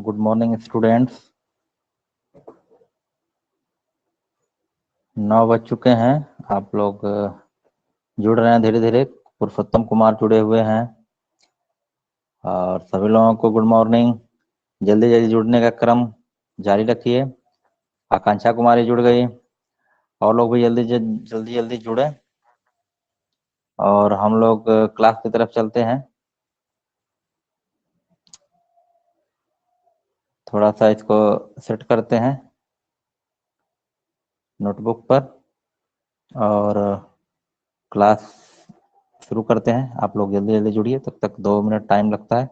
Good morning students. 9 बज चुके हैं। आप लोग जुड़ रहे हैं धीरे धीरे। पुरुषोत्तम कुमार जुड़े हुए हैं और सभी लोगों को गुड मॉर्निंग। जल्दी जल्दी जुड़ने का क्रम जारी रखिए। आकांक्षा कुमारी जुड़ गई और लोग भी जल्दी जल्दी जल्दी जुड़े और हम लोग क्लास की तरफ चलते हैं। थोड़ा सा इसको सेट करते हैं नोटबुक पर और क्लास शुरू करते हैं। आप लोग जल्दी जल्दी जुड़िए, तब तक 2 मिनट टाइम लगता है।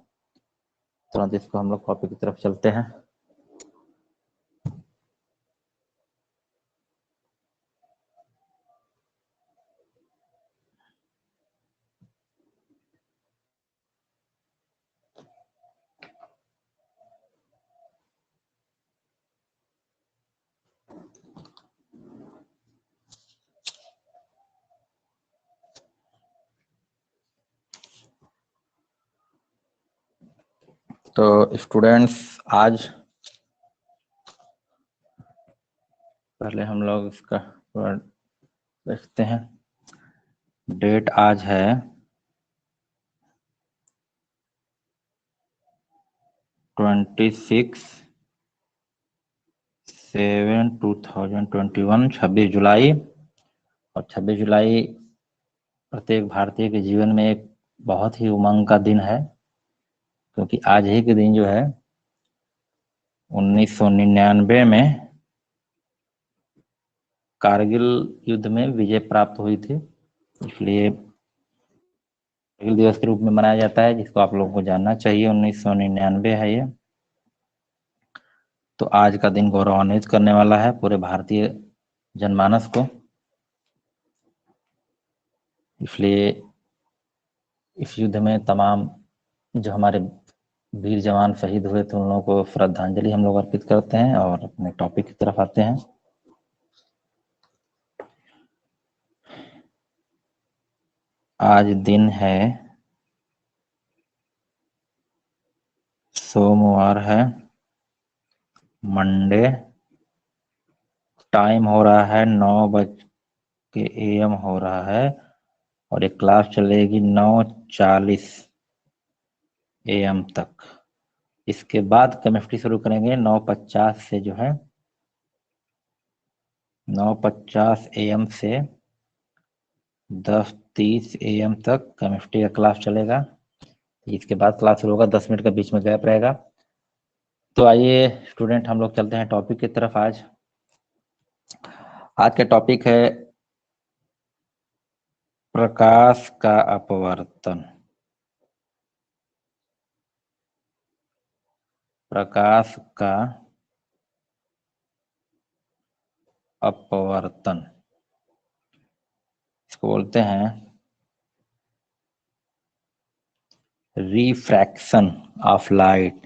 तुरंत इसको हम लोग कॉपी की तरफ चलते हैं। तो स्टूडेंट्स, आज पहले हम लोग इसका देखते हैं। डेट आज है 26/7/2021, 26 जुलाई। और 26 जुलाई प्रत्येक भारतीय के जीवन में एक बहुत ही उमंग का दिन है, क्योंकि आज ही के दिन जो है 1999 में कारगिल युद्ध में विजय प्राप्त हुई थी। इसलिए कारगिल दिवस के रूप में मनाया जाता है, जिसको आप लोगों को जानना चाहिए। 1999 है ये। तो आज का दिन गौरवान्वित करने वाला है पूरे भारतीय जनमानस को। इसलिए इस युद्ध में तमाम जो हमारे वीर जवान शहीद हुए थे उन लोगों को श्रद्धांजलि हम लोग अर्पित करते हैं और अपने टॉपिक की तरफ आते हैं। आज दिन है सोमवार है, मंडे। टाइम हो रहा है 9 AM हो रहा है और ये क्लास चलेगी 9:40 AM तक। इसके बाद केमिस्ट्री शुरू करेंगे 9:50 से, जो है 9:50 AM से 10:30 AM तक केमिस्ट्री का क्लास चलेगा। इसके बाद क्लास शुरू होगा, 10 मिनट का बीच में गैप रहेगा। तो आइए स्टूडेंट, हम लोग चलते हैं टॉपिक की तरफ। आज का टॉपिक है प्रकाश का अपवर्तन। प्रकाश का अपवर्तन, इसको बोलते हैं refraction of light.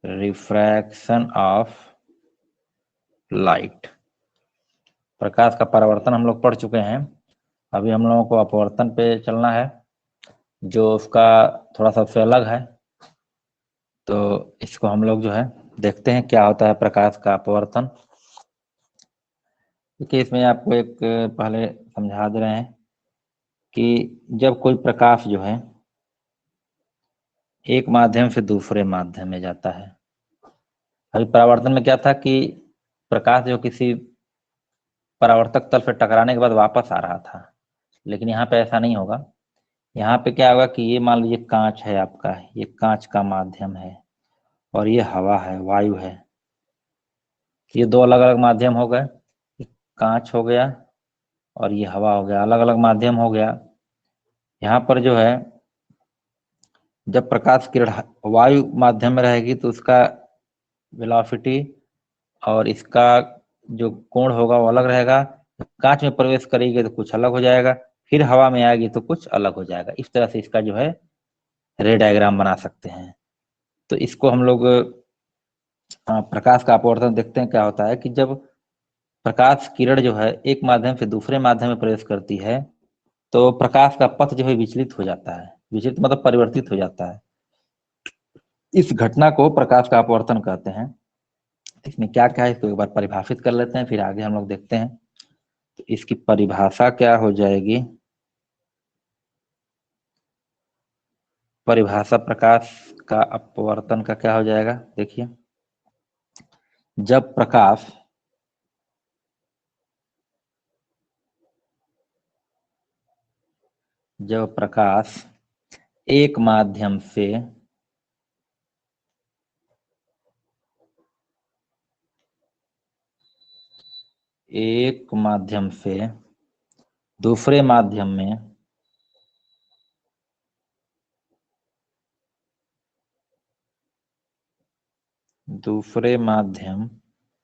Refraction of light. प्रकाश का परावर्तन हम लोग पढ़ चुके हैं। अभी हम लोगों को अपवर्तन पे चलना है, जो उसका थोड़ा सा उससे अलग है। तो इसको हम लोग जो है देखते हैं क्या होता है प्रकाश का अपवर्तन। देखिए, इसमें आपको एक पहले समझा दे रहे हैं कि जब कोई प्रकाश जो है एक माध्यम से दूसरे माध्यम में जाता है। अभी परावर्तन में क्या था कि प्रकाश जो किसी परावर्तक तल से टकराने के बाद वापस आ रहा था, लेकिन यहाँ पे ऐसा नहीं होगा। यहाँ पे क्या होगा कि ये मान लीजिए कांच है आपका, ये कांच का माध्यम है और ये हवा है, वायु है। ये दो अलग अलग माध्यम हो गए, कांच हो गया और ये हवा हो गया, अलग अलग माध्यम हो गया। यहाँ पर जो है जब प्रकाश किरण वायु माध्यम में रहेगी तो उसका वेलोसिटी और इसका जो कोण होगा वो अलग रहेगा। कांच में प्रवेश करेगी तो कुछ अलग हो जाएगा, फिर हवा में आएगी तो कुछ अलग हो जाएगा। इस तरह से इसका जो है रे डायग्राम बना सकते हैं। तो इसको हम लोग प्रकाश का अपवर्तन देखते हैं। क्या होता है कि जब प्रकाश किरण जो है एक माध्यम से दूसरे माध्यम में प्रवेश करती है तो प्रकाश का पथ जो है विचलित हो जाता है। विचलित मतलब परिवर्तित हो जाता है। इस घटना को प्रकाश का अपवर्तन कहते हैं। इसमें क्या क्या है इसको एक बार परिभाषित कर लेते हैं, फिर आगे हम लोग देखते हैं। तो इसकी परिभाषा क्या हो जाएगी? परिभाषा प्रकाश का अपवर्तन का क्या हो जाएगा? देखिए, जब प्रकाश एक माध्यम से दूसरे माध्यम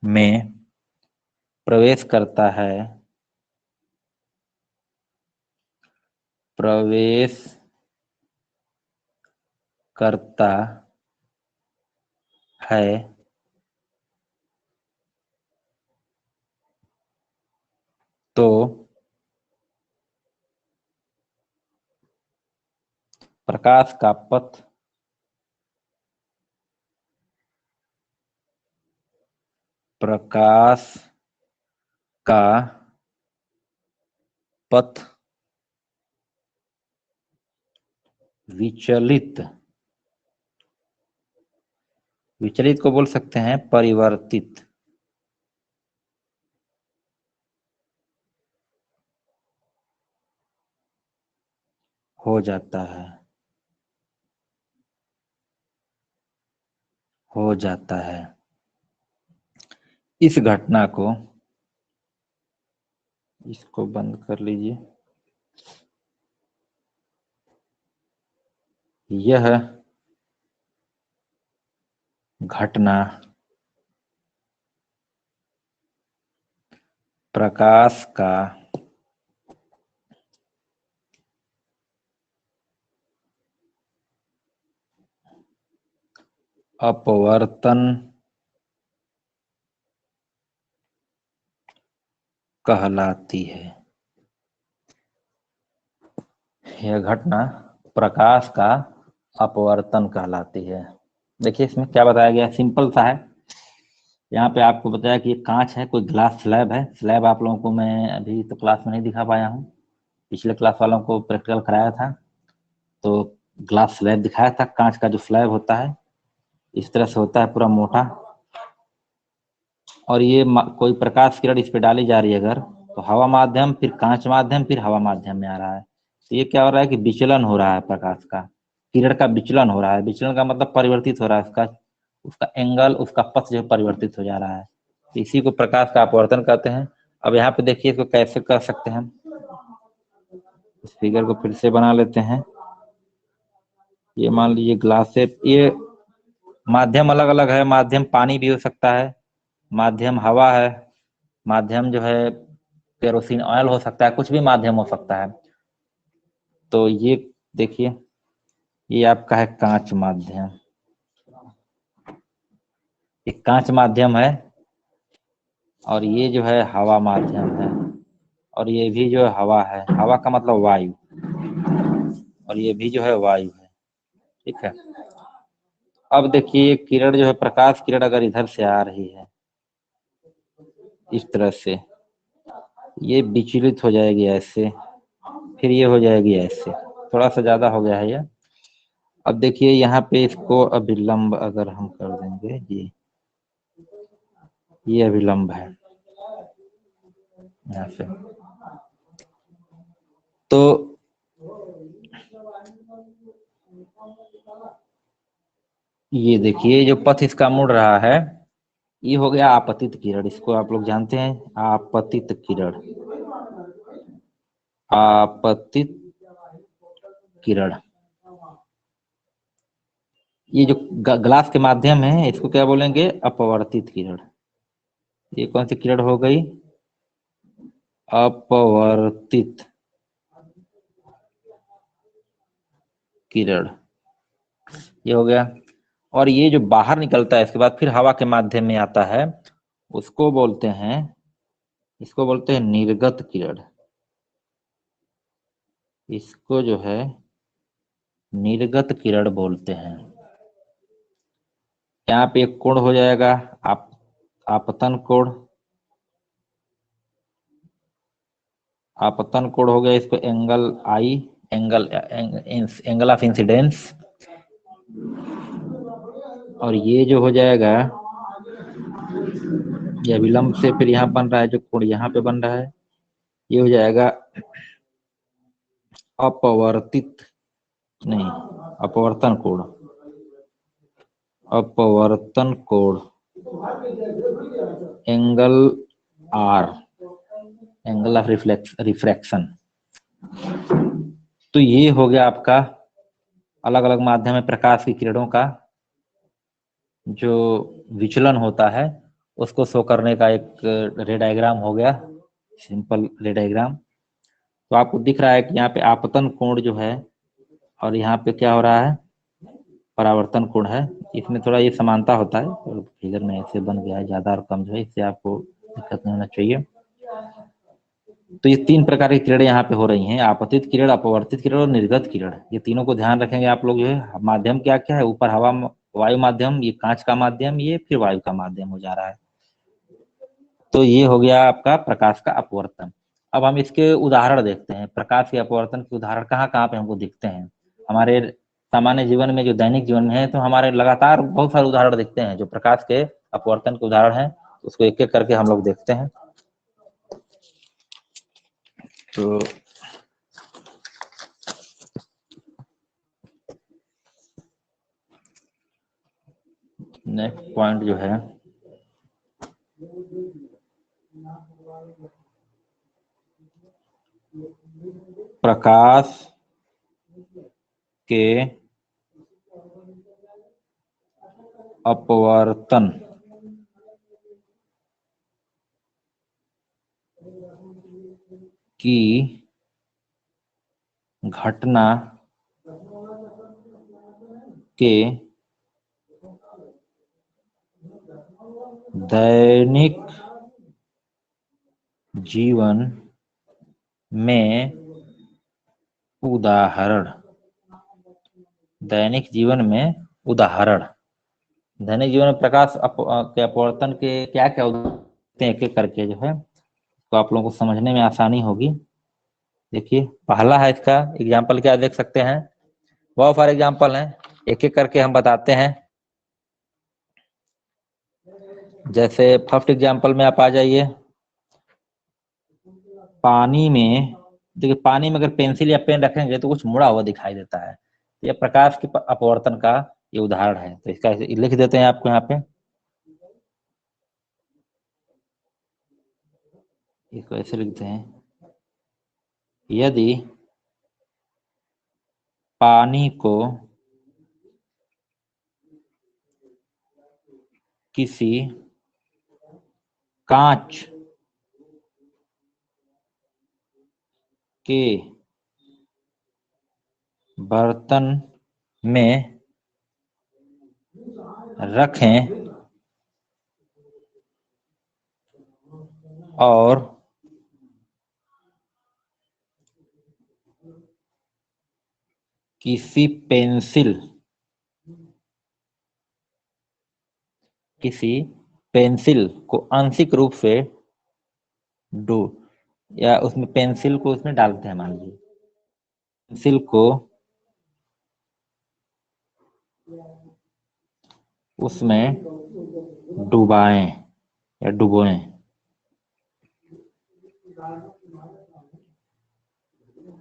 में प्रवेश करता है, तो प्रकाश का पथ विचलित को बोल सकते हैं परिवर्तित हो जाता है। इस घटना को, इसको बंद कर लीजिए, यह घटना प्रकाश का अपवर्तन कहलाती है। यह घटना प्रकाश का अपवर्तन कहलाती है। देखिए इसमें क्या बताया गया है, सिंपल सा है। यहाँ पे आपको बताया कि कांच है, कोई ग्लास स्लैब है। स्लैब आप लोगों को मैं अभी तो क्लास में नहीं दिखा पाया हूँ, पिछले क्लास वालों को प्रैक्टिकल कराया था तो ग्लास स्लैब दिखाया था। कांच का जो स्लैब होता है इस तरह से होता है, पूरा मोटा, और ये कोई प्रकाश किरण इस पे डाली जा रही है अगर, तो हवा माध्यम, फिर कांच माध्यम, फिर हवा माध्यम में आ रहा है। तो ये क्या हो रहा है कि विचलन हो रहा है, प्रकाश का किरण का विचलन हो रहा है। विचलन का मतलब परिवर्तित हो रहा है, उसका एंगल, उसका पथ जो परिवर्तित हो जा रहा है। तो इसी को प्रकाश का अपवर्तन कहते हैं। अब यहाँ पे देखिए इसको कैसे कर सकते हैं, इस फिगर को फिर से बना लेते हैं। ये मान लीजिए ग्लास से, ये माध्यम अलग अलग है। माध्यम पानी भी हो सकता है, माध्यम हवा है, माध्यम जो है केरोसिन ऑयल हो सकता है, कुछ भी माध्यम हो सकता है। तो ये देखिए, ये आपका है कांच माध्यम, एक कांच माध्यम है, और ये जो है हवा माध्यम है, और ये भी जो है हवा है, हवा का मतलब वायु, और ये भी जो है वायु है। ठीक है। अब देखिए किरण जो है, प्रकाश किरण अगर इधर से आ रही है इस तरह से, ये विचलित हो जाएगी ऐसे, फिर ये हो जाएगी ऐसे। थोड़ा सा ज्यादा हो गया है ये। अब देखिए यहाँ पे इसको अभिलंब अगर हम कर देंगे, ये अभिलंब है यहाँ से, तो ये देखिए जो पथ इसका मुड़ रहा है, ये हो गया आपतित किरण। इसको आप लोग जानते हैं, आपतित किरण, आपतित किरण। ये जो ग्लास के माध्यम है इसको क्या बोलेंगे? अपवर्तित किरण। ये कौन सी किरण हो गई? अपवर्तित किरण, ये हो गया। और ये जो बाहर निकलता है इसके बाद फिर हवा के माध्यम में आता है, उसको बोलते हैं, इसको बोलते हैं निर्गत किरण। इसको जो है निर्गत किरण बोलते हैं। यहाँ पे एक कोण हो जाएगा आपतन कोण। आपतन कोण हो गया, इसको angle I, angle of incidence. और ये जो हो जाएगा, ये विलंब से फिर यहाँ बन रहा है जो कोण यहाँ पे बन रहा है, ये हो जाएगा अपवर्तित, नहीं, अपवर्तन कोण। अपवर्तन कोण angle r, angle of refraction. तो ये हो गया आपका अलग अलग माध्यम में प्रकाश की किरणों का जो विचलन होता है उसको शो करने का एक रे डायग्राम हो गया, सिंपल रे डायग्राम। तो आपको दिख रहा है कि यहाँ पे आपतन कोण जो है और यहाँ पे क्या हो रहा है, परावर्तन कोण है। इसमें थोड़ा ये समानता होता है, तो फिगर में ऐसे बन गया है, ज्यादा और कम जो है, इससे आपको दिक्कत नहीं होना चाहिए। तो ये तीन प्रकार की किरणें यहाँ पे हो रही हैं, आपतित किरण, अपवर्तित किरण और निर्गत किरण। ये तीनों को ध्यान रखेंगे आप लोग। जो है माध्यम क्या क्या है, ऊपर हवा वायु माध्यम, ये कांच का माध्यम, ये फिर वायु का माध्यम हो जा रहा है। तो ये हो गया आपका प्रकाश का अपवर्तन। अब हम इसके उदाहरण देखते हैं। प्रकाश के अपवर्तन के उदाहरण कहाँ कहाँ पे हमको दिखते हैं हमारे सामान्य जीवन में, जो दैनिक जीवन में है। तो हमारे लगातार बहुत सारे उदाहरण दिखते हैं जो प्रकाश के अपवर्तन के उदाहरण हैं। उसको एक एक करके हम लोग देखते हैं। तो नेक्स्ट पॉइंट जो है, प्रकाश के अपवर्तन की घटना के दैनिक जीवन में उदाहरण। दैनिक जीवन में उदाहरण, दैनिक जीवन में प्रकाश के अपवर्तन के क्या क्या उदाहरण एक एक करके जो है, तो आप लोगों को समझने में आसानी होगी। देखिए पहला है, इसका एग्जाम्पल क्या देख सकते हैं, बहुत सारे एग्जाम्पल हैं, एक एक करके हम बताते हैं। जैसे फर्स्ट एग्जाम्पल में आप आ जाइए, पानी में। देखिए पानी में अगर पेंसिल या पेन रखेंगे तो कुछ मुड़ा हुआ दिखाई देता है। ये प्रकाश के अपवर्तन का ये उदाहरण है। तो इसका लिख देते हैं आपको यहाँ पे, इसको ऐसे लिखते हैं, यदि पानी को किसी कांच के बर्तन में रखें और किसी पेंसिल को आंशिक रूप से डू, या उसमें पेंसिल को उसमें डालते हैं, मान लीजिए पेंसिल को उसमें डुबाएं या डुबोएं,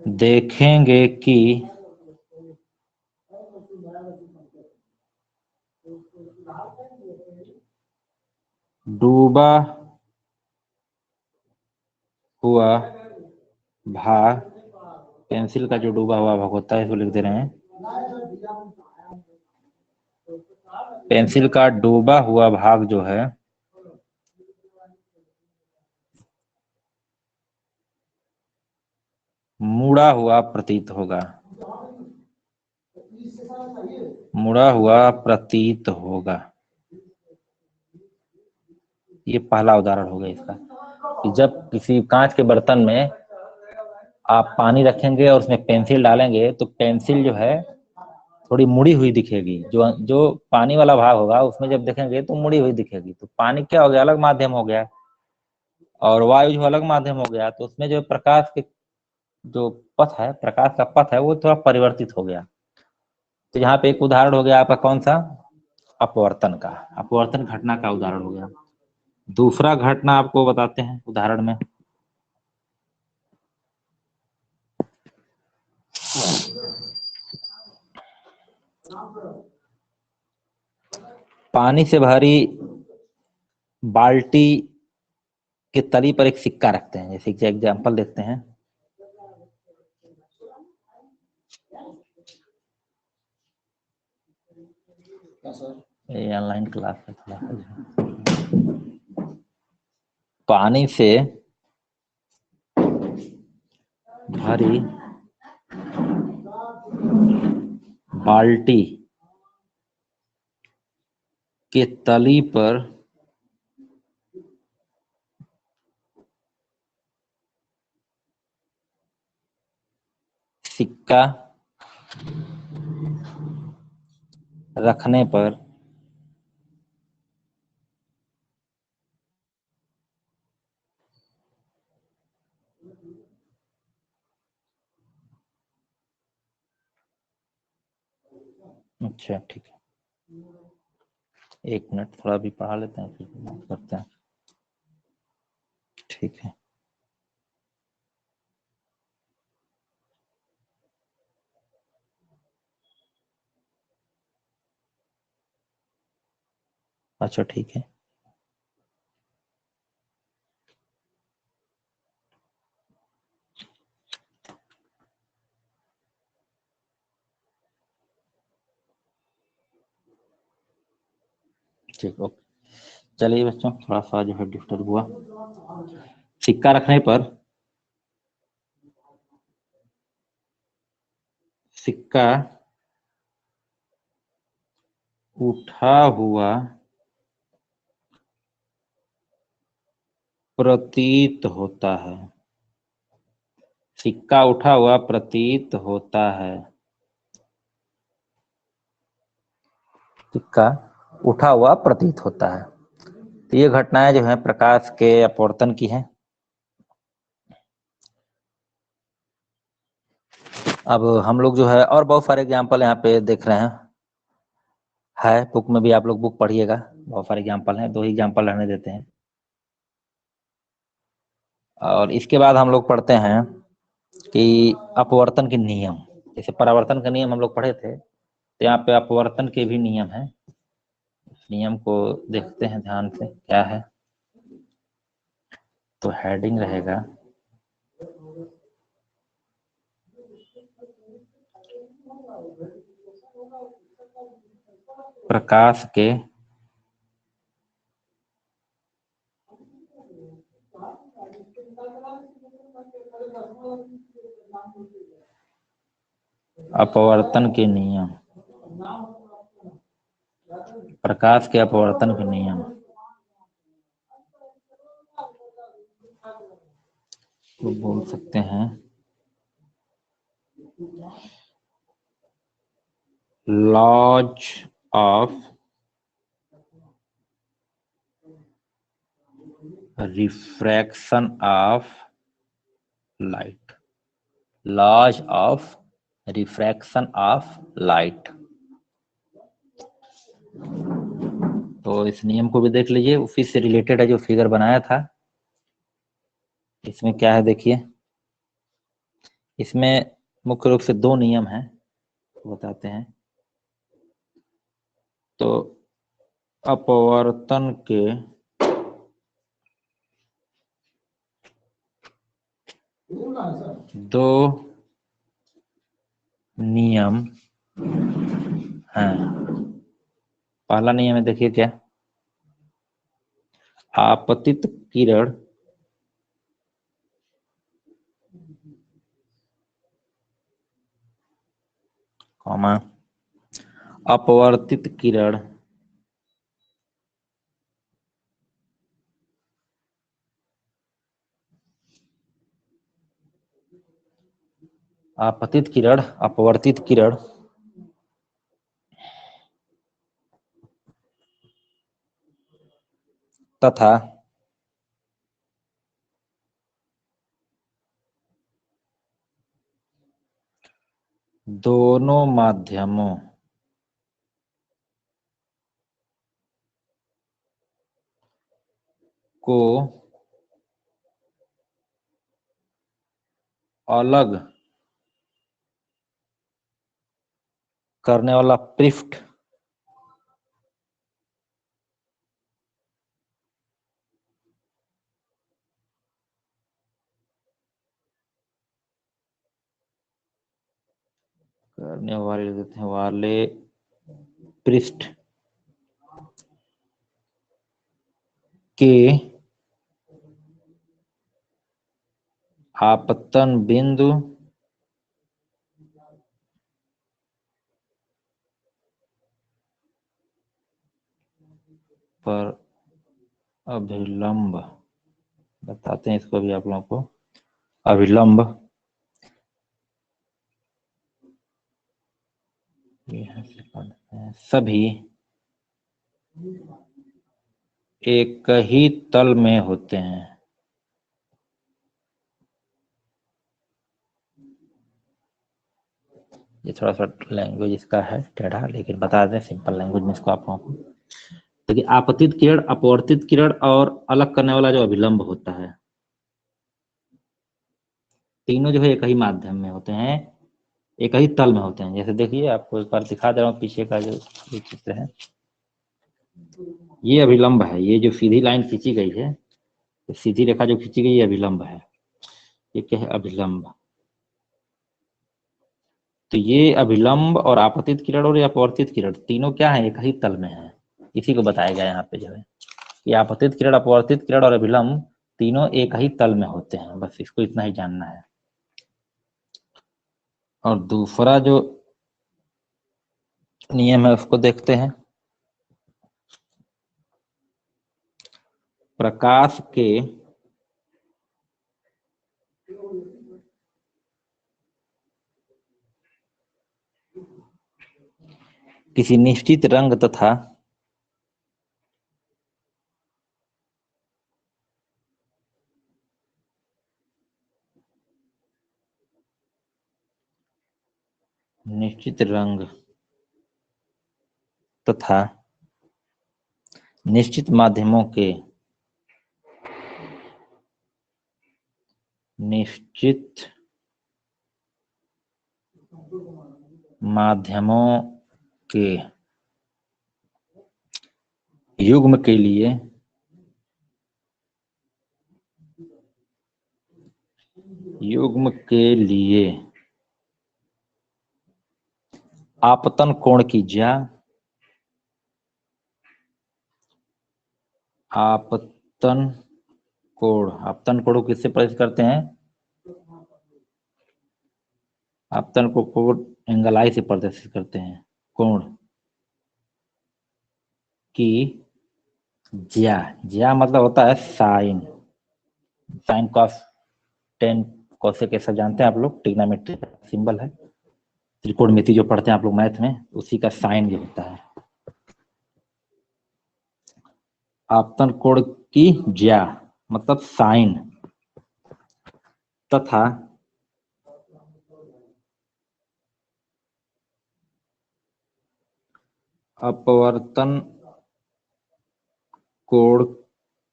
देखेंगे कि डूबा हुआ भाग, पेंसिल का जो डूबा हुआ भाग होता है इसको लिख दे रहे हैं, पेंसिल का डूबा हुआ भाग जो है मुड़ा हुआ प्रतीत होगा, मुड़ा हुआ प्रतीत होगा। ये पहला उदाहरण हो गया इसका, कि जब किसी कांच के बर्तन में आप पानी रखेंगे और उसमें पेंसिल डालेंगे तो पेंसिल जो है थोड़ी मुड़ी हुई दिखेगी। जो जो पानी वाला भाग होगा उसमें जब देखेंगे तो मुड़ी हुई दिखेगी। तो पानी क्या हो गया, अलग माध्यम हो गया, और वायु जो अलग माध्यम हो गया। तो उसमें जो प्रकाश के जो पथ है, प्रकाश का पथ है, वो थोड़ा परिवर्तित हो गया। तो यहाँ पे एक उदाहरण हो गया आपका कौन सा, अपवर्तन का, अपवर्तन घटना का उदाहरण हो गया। दूसरा घटना आपको बताते हैं उदाहरण में। पानी से भरी बाल्टी के तली पर एक सिक्का रखते हैं, जैसे कि एग्जाम्पल देखते हैं। ये ऑनलाइन क्लास है थोड़ा पानी से भरी बाल्टी के तली पर सिक्का रखने पर अच्छा ठीक है, एक मिनट थोड़ा भी पढ़ा लेते हैं फिर बात करते हैं। ठीक है, अच्छा ठीक है। ठीक, ओके। चलिए बच्चों, थोड़ा सा जो है डिस्टर्ब हुआ। सिक्का रखने पर सिक्का उठा हुआ प्रतीत होता है। सिक्का उठा हुआ प्रतीत होता है। सिक्का उठा हुआ प्रतीत होता है। तो ये घटनाएं जो है प्रकाश के अपवर्तन की हैं। अब हम लोग जो है और बहुत सारे एग्जाम्पल यहाँ पे देख रहे हैं, है बुक में भी, आप लोग बुक पढ़िएगा, बहुत सारे एग्जाम्पल हैं, दो ही एग्जाम्पल रहने देते हैं। और इसके बाद हम लोग पढ़ते हैं कि अपवर्तन के नियम। जैसे परावर्तन का नियम हम लोग पढ़े थे, तो यहाँ पे अपवर्तन के भी नियम हैं। नियम को देखते हैं ध्यान से क्या है। तो हेडिंग रहेगा प्रकाश के अपवर्तन के नियम, प्रकाश के अपवर्तन के नियम तो बोल सकते हैं laws of refraction of light, laws of refraction of light. तो इस नियम को भी देख लीजिए, उसी से रिलेटेड है जो फिगर बनाया था। इसमें क्या है देखिए, इसमें मुख्य रूप से दो नियम हैं, बताते हैं। तो अपवर्तन के दो नियम हैं। पहला नियम है देखिए क्या, आपतित किरण कॉमा अपवर्तित किरण आपतित किरण, अपवर्तित किरण तथा दोनों माध्यमों को अलग करने वाला पृष्ठ करने वाले पृष्ठ के आपतन बिंदु पर अभिलंब, बताते हैं इसको भी आप लोगों को। अभिलंब यहाँ से पढ़ते हैं, सभी एक ही तल में होते हैं। ये थोड़ा सा लैंग्वेज इसका है टेढ़ा, लेकिन बता दें सिंपल लैंग्वेज में इसको आप लोगों को। देखिए, आपतित किरण, अपवर्तित किरण और अलग करने वाला जो अभिलंब होता है, तीनों जो है एक ही माध्यम में होते हैं, एक ही तल में होते हैं। जैसे देखिए, आपको एक बार दिखा दे रहा हूँ पीछे का जो ये चित्र है, ये अभिलंब है। ये जो सीधी लाइन खींची गई है, सीधी रेखा जो खींची गई है, अभिलंब है। ये क्या है? अभिलंब। तो ये अभिलंब और आपतित किरण और अपवर्तित किरण तीनों क्या है? एक ही तल में है। इसी को बताया गया यहाँ पे जो है कि आपतित किरण, अपवर्तित किरण और अभिलंब तीनों एक ही तल में होते हैं। बस इसको इतना ही जानना है। और दूसरा जो नियम है उसको देखते हैं। प्रकाश के किसी निश्चित रंग तथा निश्चित रंग तथा निश्चित माध्यमों के निश्चित माध्यमों के युग्म के लिए आपतन कोण की ज्या, आपतन आपतन कोण को किससे प्रदर्शित करते हैं? आपतन को कोण एंगल आई से प्रदर्शित करते हैं। कोण की ज्या, ज्या मतलब होता है sine, sine cos tan cosec, ऐसा जानते हैं आप लोग। ट्रिग्नोमेट्री का सिंबल है, त्रिकोणमिति जो पढ़ते हैं आप लोग मैथ में, उसी का साइन ये होता है। आपतन कोण की ज्या मतलब साइन तथा अपवर्तन कोण,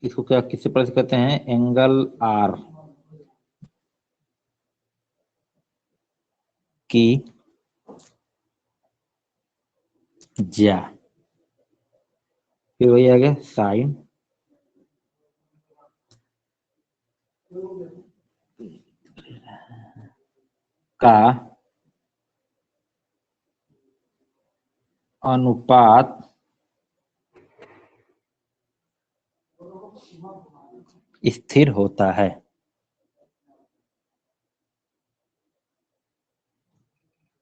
इसको क्या किससे प्रदर्शित करते हैं? एंगल आर की ज्या, फिर वही आ गया साइन का अनुपात स्थिर होता है।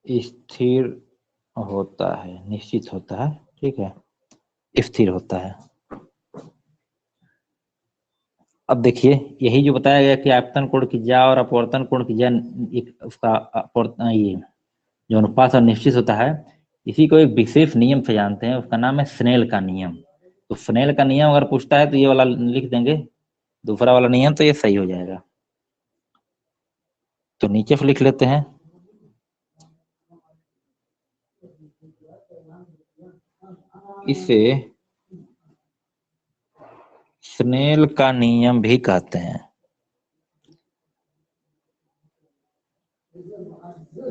स्थिर होता है, निश्चित होता है, ठीक है, स्थिर होता है। अब देखिए, यही जो बताया गया कि आपतन कोण की ज्या और अपवर्तन कोण की ज्या, एक उसका ये जो अनुपात और निश्चित होता है, इसी को एक विशेष नियम से जानते हैं, उसका नाम है स्नेल का नियम। तो स्नेल का नियम अगर पूछता है तो ये वाला लिख देंगे, दूसरा वाला नियम, तो ये सही हो जाएगा। तो नीचे से लिख लेते हैं, इसे स्नेल का नियम भी कहते हैं।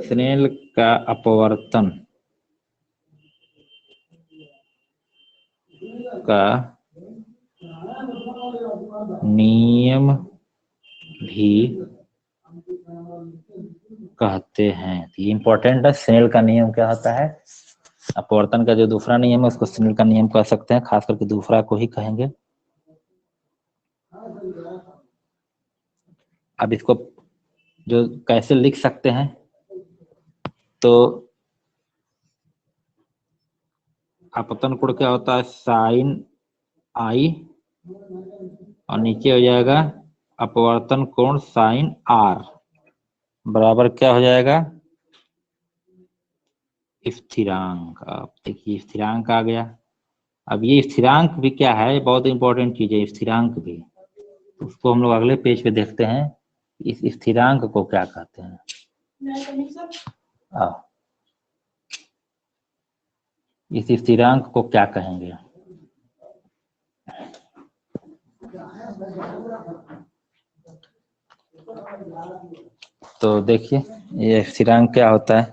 स्नेल का अपवर्तन का नियम भी कहते हैं। ये इंपॉर्टेंट है। स्नेल का नियम क्या होता है? अपवर्तन का जो दूसरा नियम है उसको स्नेल का नियम कह सकते हैं, खास करके दूसरा को ही कहेंगे। अब इसको जो कैसे लिख सकते हैं, तो अपवर्तन कोण क्या होता है? साइन आई, और नीचे हो जाएगा अपवर्तन कोण साइन आर, बराबर क्या हो जाएगा? स्थिरांक। अब देखिए स्थिरांक आ गया। अब ये स्थिरांक भी क्या है? बहुत इंपॉर्टेंट चीज है स्थिरांक भी। उसको हम लोग अगले पेज पे देखते हैं, इस स्थिरांक को क्या कहते हैं। इस स्थिरांक को क्या कहेंगे? तो देखिए ये स्थिरांक क्या होता है।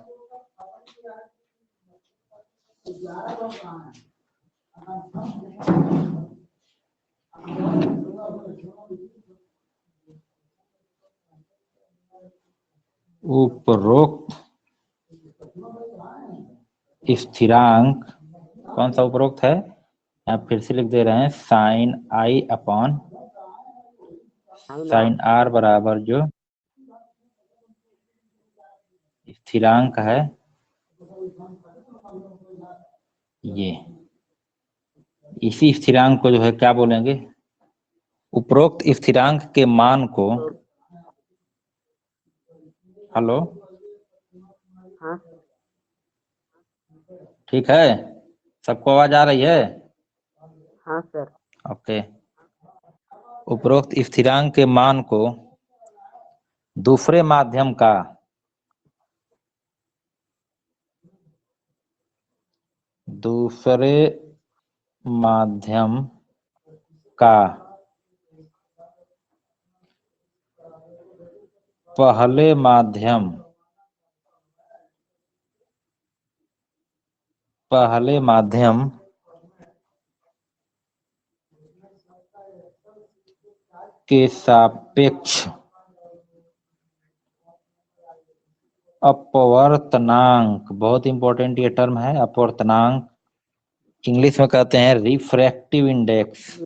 उपरोक्त स्थिरांक कौन सा उपरोक्त है? आप फिर से लिख दे रहे हैं, sine i upon sine r बराबर जो स्थिरांक है, ये इसी स्थिरांक को जो है क्या बोलेंगे? उपरोक्त स्थिरांक के मान को, हेलो, हाँ ठीक है, सबको आवाज आ रही है? हाँ सर। ओके। उपरोक्त स्थिरांक के मान को दूसरे माध्यम का पहले माध्यम के सापेक्ष अपवर्तनांक, बहुत इंपॉर्टेंट ये टर्म है अपवर्तनांक, इंग्लिश में कहते हैं refractive index,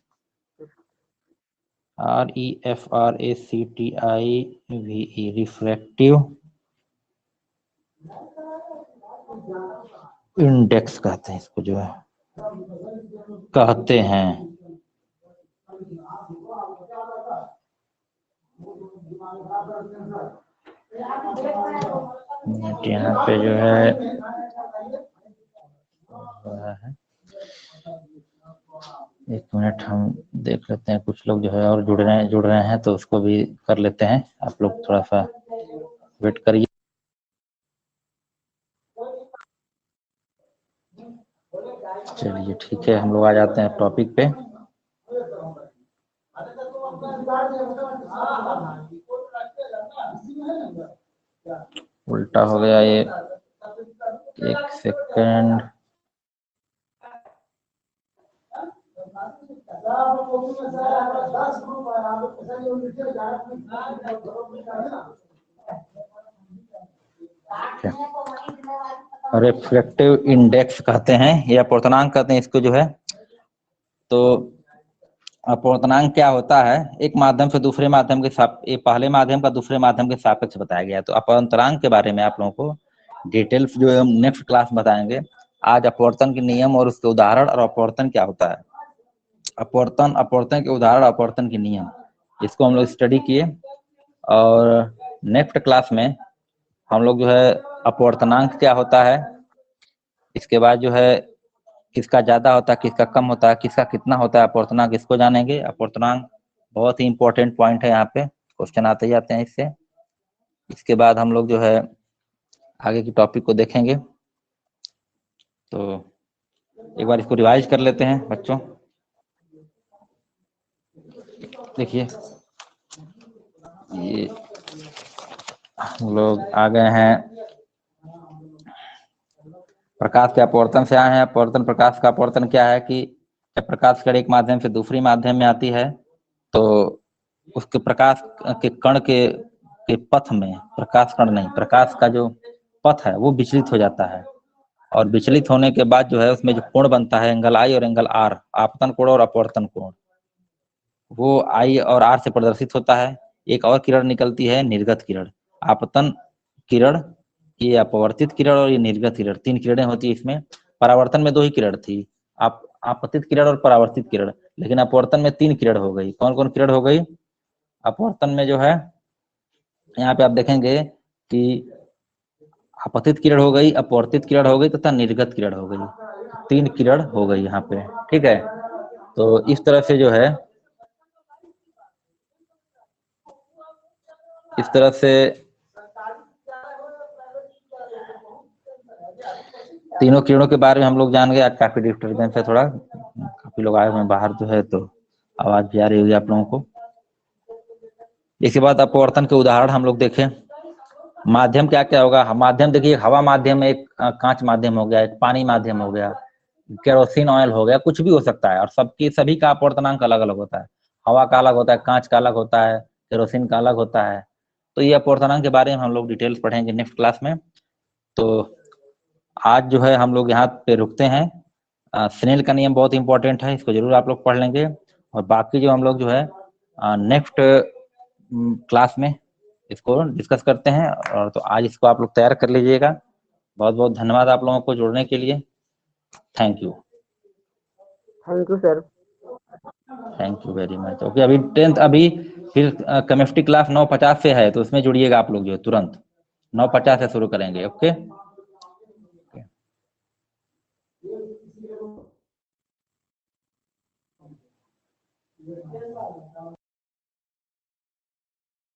REFRACTIVE, refractive index कहते हैं इसको, जो है कहते हैं। यहाँ पे जो है एक मिनट हम देख लेते हैं, कुछ लोग जो है और जुड़ रहे हैं तो उसको भी कर लेते हैं। आप लोग थोड़ा सा वेट करिए। चलिए ठीक है, हम लोग आ जाते हैं टॉपिक पे। उल्टा हो गया ये, एक सेकंड। रिफ्रैक्टिव इंडेक्स कहते हैं या अपवर्तनांक कहते हैं इसको, जो है। तो अपवर्तनांक क्या होता है? एक माध्यम से दूसरे माध्यम के पहले माध्यम का दूसरे माध्यम के सापेक्ष बताया गया है। तो अपवर्तनांक के बारे में आप लोगों को डिटेल्स जो है हम नेक्स्ट क्लास में बताएंगे। आज अपवर्तन के नियम और उसके उदाहरण और अपवर्तन क्या होता है, अपवर्तन के उदाहरण, अपवर्तन के नियम, इसको हम लोग स्टडी किए। और नेक्स्ट क्लास में हम लोग जो है अपवर्तनांक क्या होता है, इसके बाद जो है किसका ज्यादा होता है, किसका कम होता है, किसका कितना होता है अपवर्तनांक, इसको जानेंगे। अपवर्तनांक बहुत ही इंपॉर्टेंट पॉइंट है, यहाँ पे क्वेश्चन आते ही आते हैं इससे। इसके बाद हम लोग जो है आगे की टॉपिक को देखेंगे। तो एक बार इसको रिवाइज कर लेते हैं बच्चों। देखिए ये हम लोग आ गए हैं प्रकाश के अपवर्तन से आए हैं। अपवर्तन, प्रकाश का अपवर्तन क्या है कि जब प्रकाश कण एक माध्यम से दूसरी माध्यम में आती है तो उसके प्रकाश के कण के पथ में, प्रकाश कण नहीं, प्रकाश का जो पथ है वो विचलित हो जाता है। और विचलित होने के बाद जो है उसमें जो कोण बनता है एंगल आई और एंगल आर, आपतन कोण और अपवर्तन कोण, वो आई और आर से प्रदर्शित होता है। एक और किरण निकलती है, निर्गत किरण। आपतन किरण, ये अपवर्तित किरण और ये निर्गत किरण, 3 किरणें होती है इसमें। परावर्तन में 2 ही किरण थी, आप आपतित किरण और परावर्तित किरण, लेकिन अपवर्तन में 3 किरण हो गई। कौन कौन किरण हो गई अपवर्तन में जो है, यहाँ पे आप देखेंगे कि आपतित किरण हो गई, अपवर्तित किरण हो गई तथा निर्गत किरण हो गई। 3 किरण हो गई यहाँ पे, ठीक है। तो इस तरह से जो है, इस तरह से तीनों किरणों के बारे में हम लोग जान गए। आज काफी डिस्टर्बेंस है, थोड़ा काफी लोग आए हुए हैं बाहर जो है, तो आवाज भी आ रही होगी आप लोगों को। इसके बाद अपवर्तन के उदाहरण हम लोग देखें। माध्यम क्या क्या होगा, माध्यम देखिए, हवा माध्यम, एक कांच माध्यम हो गया, एक पानी माध्यम हो गया, केरोसिन ऑयल हो गया, कुछ भी हो सकता है। और सबकी सभी का अपवर्तनांक अलग अलग होता है। हवा का अलग होता है, कांच का अलग होता है, केरोसिन का अलग होता है। तो ये अपवर्तनांक के बारे में हम लोग डिटेल्स पढ़ेंगे नेक्स्ट क्लास में। तो आज जो है हम लोग यहाँ पे रुकते हैं। स्नेल का नियम बहुत इंपॉर्टेंट है, इसको जरूर आप लोग पढ़ लेंगे। और बाकी जो हम लोग जो है नेक्स्ट क्लास में इसको डिस्कस करते हैं। और तो आज इसको आप लोग तैयार कर लीजिएगा। बहुत बहुत धन्यवाद आप लोगों को जुड़ने के लिए। Thank you. Thank you sir. Thank you very much. Okay, अभी 10th, अभी फिर केमिस्ट्री क्लास 9:50 से है, तो उसमें जुड़िएगा आप लोग जो है तुरंत। 9:50 से शुरू करेंगे। ओके।